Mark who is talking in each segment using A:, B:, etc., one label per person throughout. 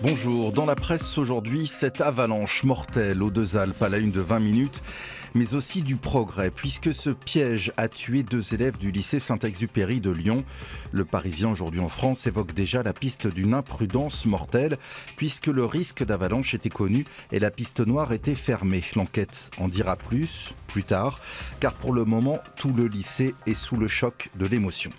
A: Bonjour, dans la presse aujourd'hui, cette avalanche mortelle aux Deux Alpes à la une de 20 minutes, mais aussi du progrès, puisque ce piège a tué 2 élèves du lycée Saint-Exupéry de Lyon. Le Parisien aujourd'hui en France évoque déjà la piste d'une imprudence mortelle, puisque le risque d'avalanche était connu et la piste noire était fermée. L'enquête en dira plus tard, car pour le moment, tout le lycée est sous le choc de l'émotion.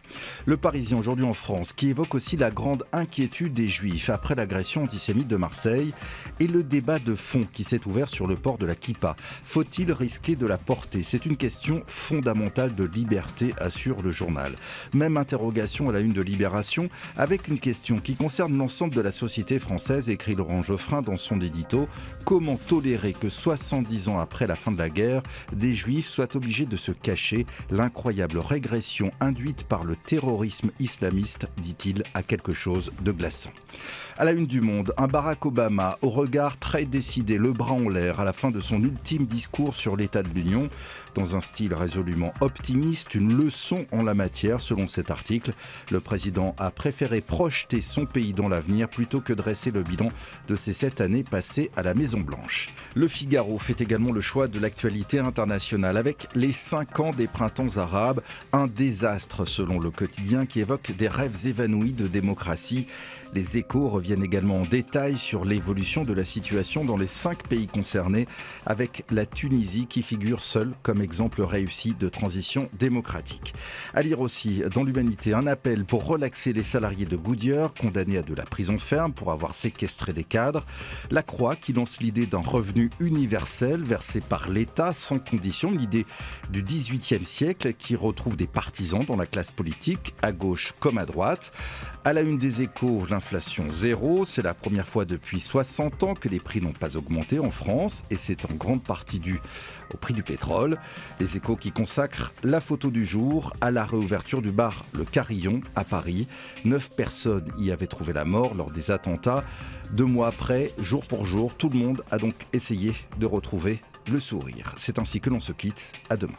A: Le Parisien aujourd'hui en France, qui évoque aussi la grande inquiétude des Juifs après l'agression antisémite de Marseille et le débat de fond qui s'est ouvert sur le port de la kippa. Faut-il risquer de la porter ? C'est une question fondamentale de liberté, assure le journal. Même interrogation à la une de Libération, avec une question qui concerne l'ensemble de la société française, écrit Laurent Geoffrin dans son édito. Comment tolérer que 70 ans après la fin de la guerre, des Juifs soient obligés de se cacher ? L'incroyable régression induite par le terrorisme islamiste, dit-il, a quelque chose de glaçant. À la une du Monde, un Barack Obama au regard très décidé, le bras en l'air, à la fin de son ultime discours sur l'état de l'Union. Dans un style résolument optimiste, une leçon en la matière, selon cet article. Le président a préféré projeter son pays dans l'avenir plutôt que dresser le bilan de ces 7 années passées à la Maison-Blanche. Le Figaro fait également le choix de l'actualité internationale avec les 5 ans des printemps arabes. Un désastre, selon le quotidien, qui évoque des rêves évanouis de démocratie. Les Échos reviennent également en détail sur l'évolution de la situation dans les 5 pays concernés, avec la Tunisie qui figure seule comme exemple réussi de transition démocratique. À lire aussi dans l'Humanité un appel pour relaxer les salariés de Goodyear, condamnés à de la prison ferme pour avoir séquestré des cadres. La Croix qui lance l'idée d'un revenu universel versé par l'État sans condition, l'idée du XVIIIe siècle qui retrouve des partisans dans la classe politique, à gauche comme à droite. À la une des Échos, l'inflation zéro, c'est la première fois depuis 60 ans que les prix n'ont pas augmenté en France et c'est en grande partie dû au prix du pétrole. Les Échos qui consacrent la photo du jour à la réouverture du bar Le Carillon à Paris. 9 personnes y avaient trouvé la mort lors des attentats. 2 mois après, jour pour jour, tout le monde a donc essayé de retrouver le sourire. C'est ainsi que l'on se quitte. À demain.